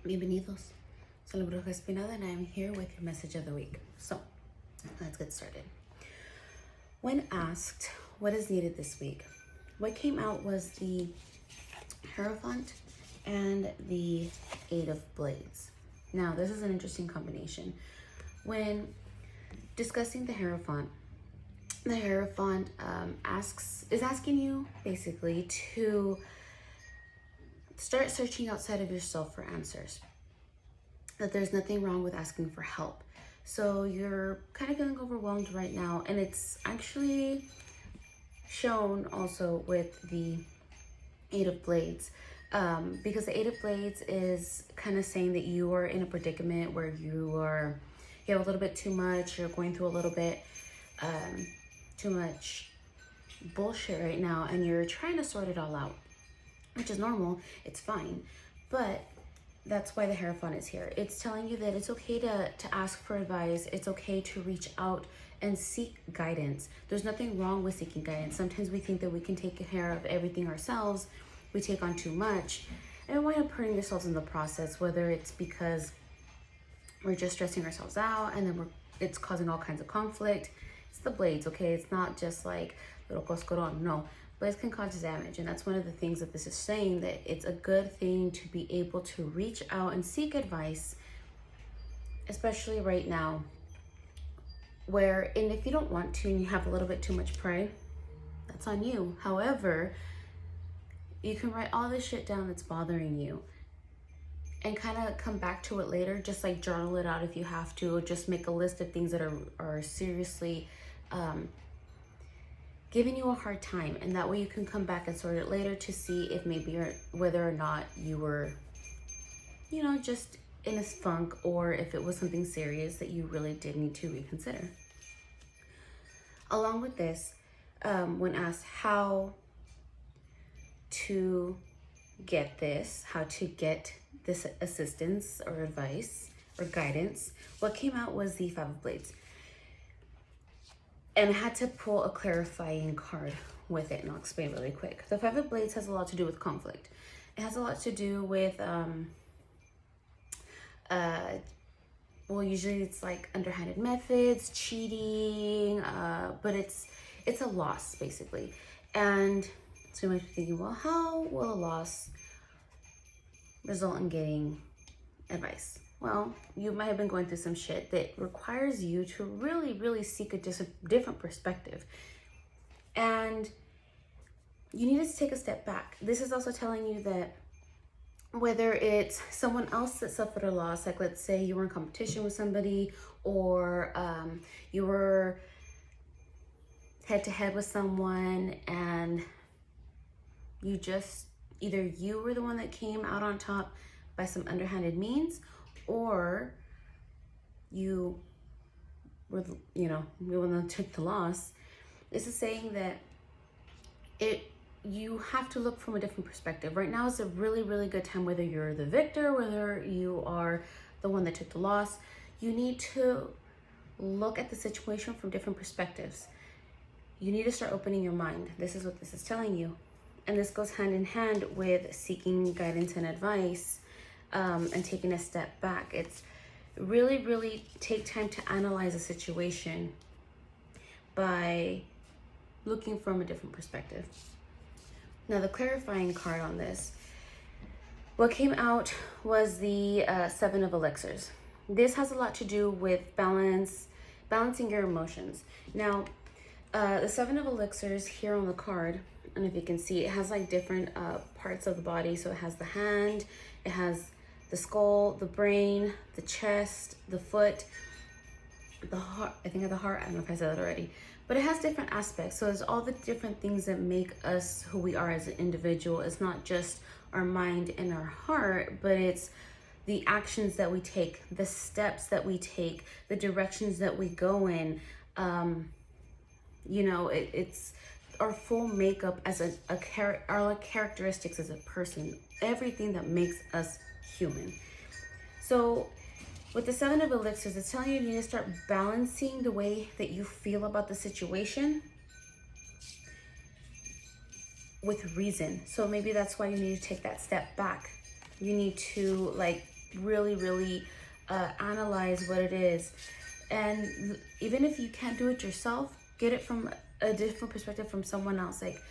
Bienvenidos. Soy la Bruja Espinada and I am here with your message of the week. So, let's get started. When asked what is needed this week, what came out was the Hierophant and the Eight of Blades. Now, this is an interesting combination. When discussing the Hierophant is asking you basically to start searching outside of yourself for answers. That there's nothing wrong with asking for help. So you're kind of feeling overwhelmed right now, and it's actually shown also with the Eight of Blades, because the Eight of Blades is kind of saying that you are in a predicament where you have a little bit too much, you're going through a little bit too much bullshit right now, and you're trying to sort it all out, which is normal, it's fine, but that's why the Hierophant is here. It's telling you that it's okay to ask for advice. It's okay to reach out and seek guidance. There's nothing wrong with seeking guidance. Sometimes we think that we can take care of everything ourselves. We take on too much and we wind up hurting ourselves in the process, whether it's because we're just stressing ourselves out and then it's causing all kinds of conflict. It's the blades, okay? It's not just like little coscoron, no. Blades can cause damage, and that's one of the things that this is saying, that it's a good thing to be able to reach out and seek advice, especially right now, and if you don't want to and you have a little bit too much pride, that's on you. However, you can write all this shit down that's bothering you and kind of come back to it later, just like journal it out if you have to, or just make a list of things that are seriously giving you a hard time, and that way you can come back and sort it later to see if maybe whether or not you were, just in a funk, or if it was something serious that you really did need to reconsider. Along with this, when asked how to get this assistance or advice or guidance, what came out was the Five of Blades. And I had to pull a clarifying card with it, and I'll explain really quick. The Five of Blades has a lot to do with conflict. It has a lot to do with, usually it's like underhanded methods, cheating, but it's a loss, basically. And so you might be thinking, well, how will a loss result in getting advice? Well, you might have been going through some shit that requires you to really, really seek a different perspective. And you need to take a step back. This is also telling you that whether it's someone else that suffered a loss, like let's say you were in competition with somebody, or you were head to head with someone, and either you were the one that came out on top by some underhanded means, or you were, the one that took the loss. This is saying that you have to look from a different perspective. Right now is a really, really good time, whether you're the victor, whether you are the one that took the loss. You need to look at the situation from different perspectives. You need to start opening your mind. This is what this is telling you. And this goes hand in hand with seeking guidance and advice, and taking a step back. It's really, really take time to analyze a situation by looking from a different perspective. Now, the clarifying card on this, what came out was the Seven of Elixirs. This has a lot to do with balancing your emotions. Now, the Seven of Elixirs here on the card, and if you can see, it has like different parts of the body. So it has the hand, it has the skull, the brain, the chest, the foot, the heart. I think of the heart. I don't know if I said that already, but it has different aspects. So it's all the different things that make us who we are as an individual. It's not just our mind and our heart, but it's the actions that we take, the steps that we take, the directions that we go in. It's our full makeup as our characteristics as a person, everything that makes us human. So with the Seven of Elixirs, it's telling you need to start balancing the way that you feel about the situation with reason. So maybe that's why you need to take that step back. You need to really, really analyze what it is. And even if you can't do it yourself, get it from a different perspective from someone else. Like,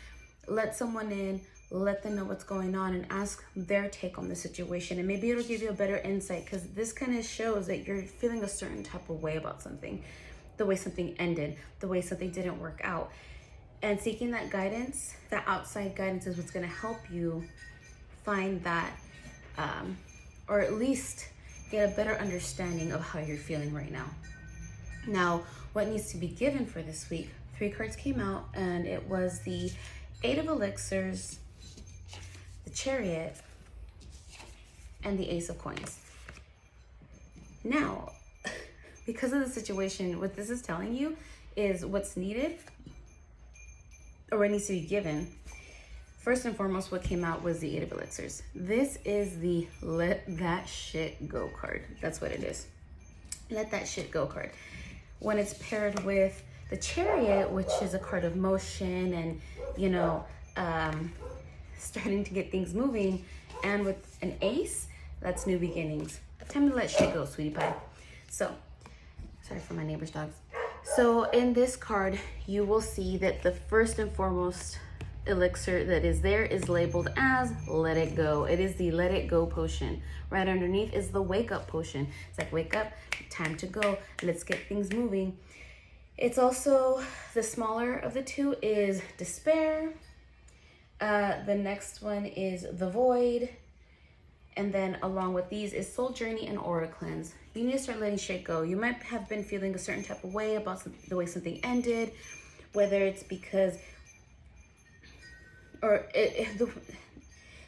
let someone in, let them know what's going on, and ask their take on the situation. And maybe it'll give you a better insight, because this kind of shows that you're feeling a certain type of way about something, the way something ended, the way something didn't work out. And seeking that guidance, that outside guidance, is what's going to help you find that, or at least get a better understanding of how you're feeling right now. Now, what needs to be given for this week? 3 cards came out, and it was the 8 of Elixirs, the Chariot, and the Ace of Coins. Now, because of the situation, what this is telling you is what's needed, or what needs to be given. First and foremost, what came out was the 8 of Elixirs. This is the let that shit go card. That's what it is. Let that shit go card. When it's paired with the Chariot, which is a card of motion and, you know, starting to get things moving, and with an ace, that's new beginnings. Time to let shit go, sweetie pie. So, sorry for my neighbor's dogs. So in this card, you will see that the first and foremost elixir that is there is labeled as Let It Go. It is the Let It Go potion. Right underneath is the Wake Up potion. It's like, wake up, time to go, let's get things moving. It's also, the smaller of the two is Despair. The next one is The Void. And then along with these is Soul Journey and Aura Cleanse. You need to start letting shit go. You might have been feeling a certain type of way about the way something ended, whether it's because,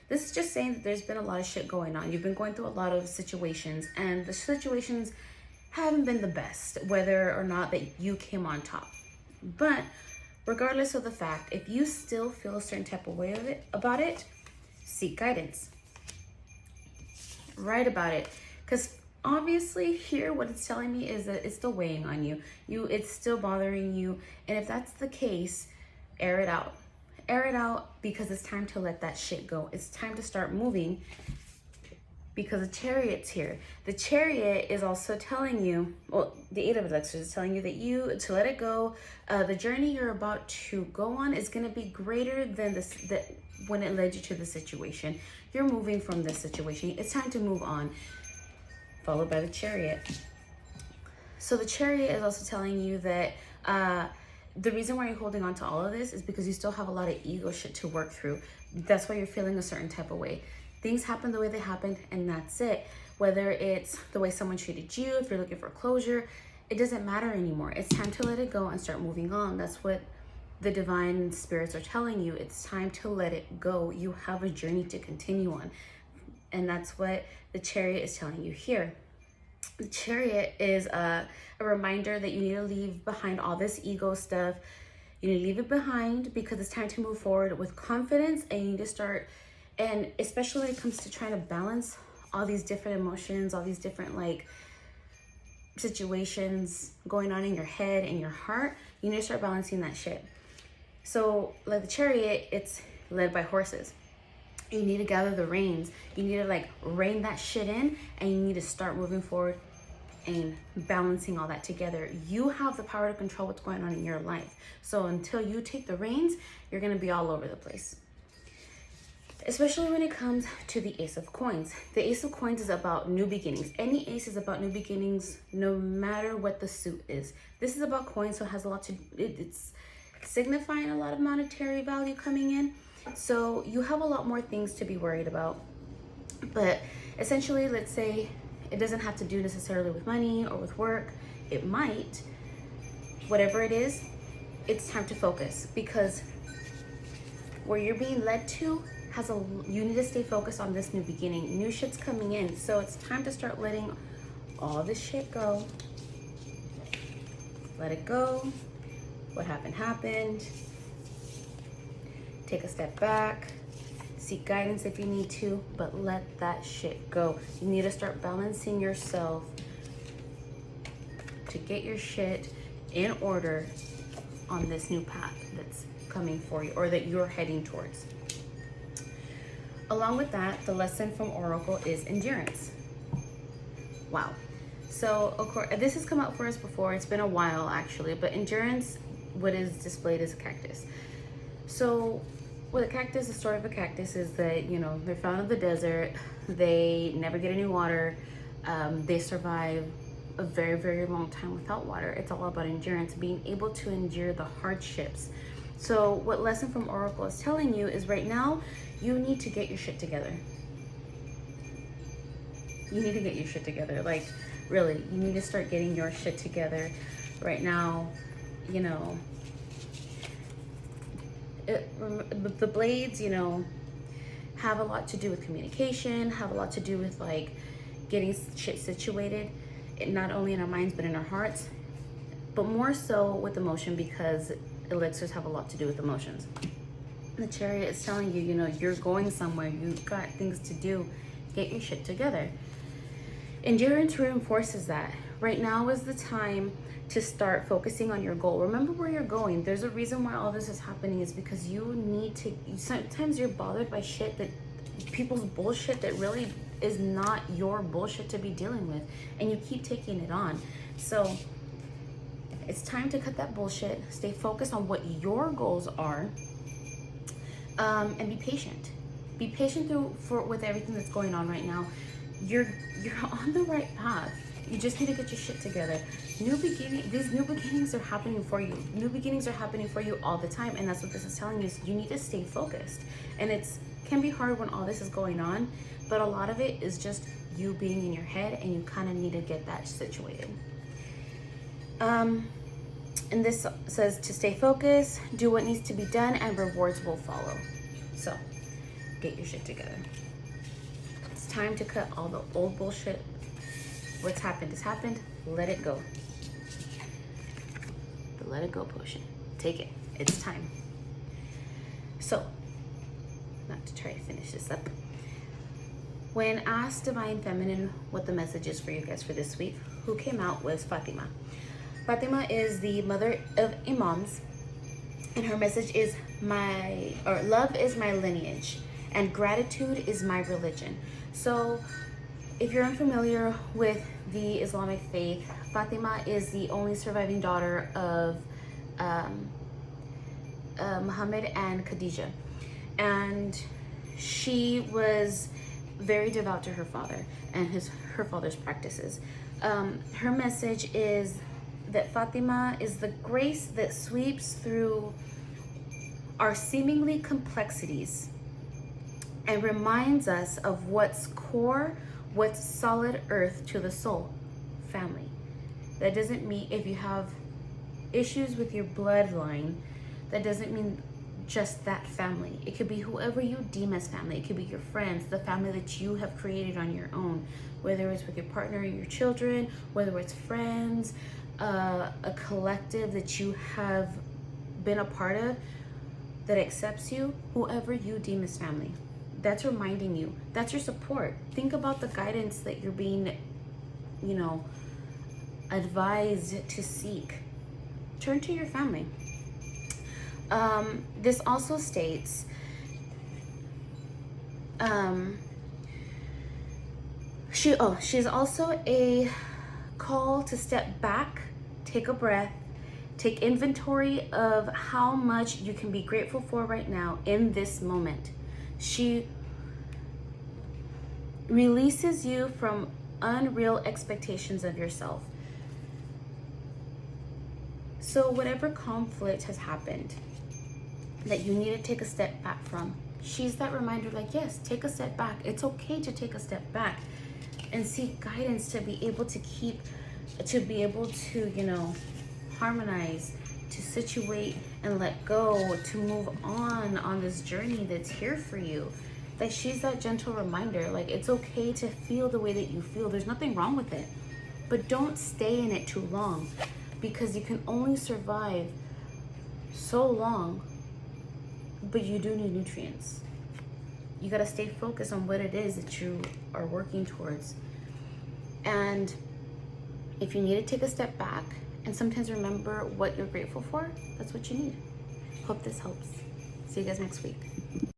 this is just saying that there's been a lot of shit going on. You've been going through a lot of situations, and the situations haven't been the best, whether or not that you came on top. But regardless of the fact, if you still feel a certain type of way about it, seek guidance. Write about it, because obviously here what it's telling me is that it's still weighing on you. It's still bothering you, and if that's the case, air it out. Air it out, because it's time to let that shit go. It's time to start moving, because the Chariot's here. The Chariot is also telling you, well, the 8 of Elixirs is telling you that to let it go. The journey you're about to go on is going to be greater than when it led you to the situation. You're moving from this situation. It's time to move on. Followed by the Chariot. So the Chariot is also telling you that the reason why you're holding on to all of this is because you still have a lot of ego shit to work through. That's why you're feeling a certain type of way. Things happen the way they happened, and that's it. Whether it's the way someone treated you, if you're looking for closure, it doesn't matter anymore. It's time to let it go and start moving on. That's what the divine spirits are telling you. It's time to let it go. You have a journey to continue on. And that's what the Chariot is telling you here. The Chariot is a reminder that you need to leave behind all this ego stuff. You need to leave it behind, because it's time to move forward with confidence, and you need to start, and especially when it comes to trying to balance all these different emotions, all these different situations going on in your head and your heart, you need to start balancing that shit. So like the Chariot, it's led by horses. You need to gather the reins. You need to rein that shit in, and you need to start moving forward and balancing all that together. You have the power to control what's going on in your life. So until you take the reins, you're gonna be all over the place. Especially when it comes to the Ace of Coins. The Ace of Coins is about new beginnings. Any ace is about new beginnings, no matter what the suit is. This is about coins, so it has a lot to, it's signifying a lot of monetary value coming in. So you have a lot more things to be worried about. But essentially, let's say it doesn't have to do necessarily with money or with work. It might. Whatever it is, it's time to focus, because where you're being led to you need to stay focused on this new beginning. New shit's coming in. So it's time to start letting all this shit go. Let it go. What happened, happened. Take a step back. Seek guidance if you need to, but let that shit go. You need to start balancing yourself to get your shit in order on this new path that's coming for you, or that you're heading towards. Along with that, the lesson from Oracle is endurance. Wow. So, of course, this has come out for us before. It's been a while, actually. But endurance, what is displayed as a cactus. So, with a cactus, the story of a cactus is that, you know, they're found in the desert. They never get any water. They survive a very, very long time without water. It's all about endurance, being able to endure the hardships. So, what Lesson from Oracle is telling you is right now, you need to get your shit together. You need to get your shit together. Like, really, you need to start getting your shit together right now. You know, the blades, you know, have a lot to do with communication, have a lot to do with like getting shit situated, not only in our minds but in our hearts, but more so with emotion, because elixirs have a lot to do with emotions. The Chariot is telling you, you know, you're going somewhere, you've got things to do, get your shit together. Endurance reinforces that. Right now is the time to start focusing on your goal. Remember where you're going. There's a reason why all this is happening, is because you need to, sometimes you're bothered by shit, that people's bullshit that really is not your bullshit to be dealing with, and you keep taking it on. So it's time to cut that bullshit, stay focused on what your goals are, and be patient. Be patient with everything that's going on right now. You're on the right path. You just need to get your shit together. These new beginnings are happening for you. New beginnings are happening for you all the time, and that's what this is telling you. Is you need to stay focused, and can be hard when all this is going on, but a lot of it is just you being in your head, and you kind of need to get that situated. And this says to stay focused, do what needs to be done, and rewards will follow. So get your shit together. It's time to cut all the old bullshit. What's happened has happened. Let it go. The let it go potion. Take it. It's time. So, not to try to finish this up. When asked Divine Feminine what the message is for you guys for this week, who came out was Fatima. Fatima is the mother of Imams, and her message is love is my lineage, and gratitude is my religion. So, if you're unfamiliar with the Islamic faith, Fatima is the only surviving daughter of Muhammad and Khadija, and she was very devout to her father and her father's practices. Her message is that Fatima is the grace that sweeps through our seemingly complexities and reminds us of what's core, what's solid earth to the soul, family. That doesn't mean if you have issues with your bloodline, that doesn't mean just that family. It could be whoever you deem as family. It could be your friends, the family that you have created on your own, whether it's with your partner or your children, whether it's friends, a collective that you have been a part of that accepts you, whoever you deem as family. That's reminding you. That's your support. Think about the guidance that you're being, advised to seek. Turn to your family. This also states, she's also a call to step back, take a breath, take inventory of how much you can be grateful for right now in this moment. She releases you from unreal expectations of yourself. So whatever conflict has happened that you need to take a step back from, she's that reminder, like, yes, take a step back. It's okay to take a step back and seek guidance to be able to harmonize, to situate and let go, to move on this journey that's here for you. Like, she's that gentle reminder, like, it's okay to feel the way that you feel. There's nothing wrong with it, but don't stay in it too long, because you can only survive so long, but you do need nutrients. You got to stay focused on what it is that you are working towards. And if you need to take a step back and sometimes remember what you're grateful for, that's what you need. Hope this helps. See you guys next week.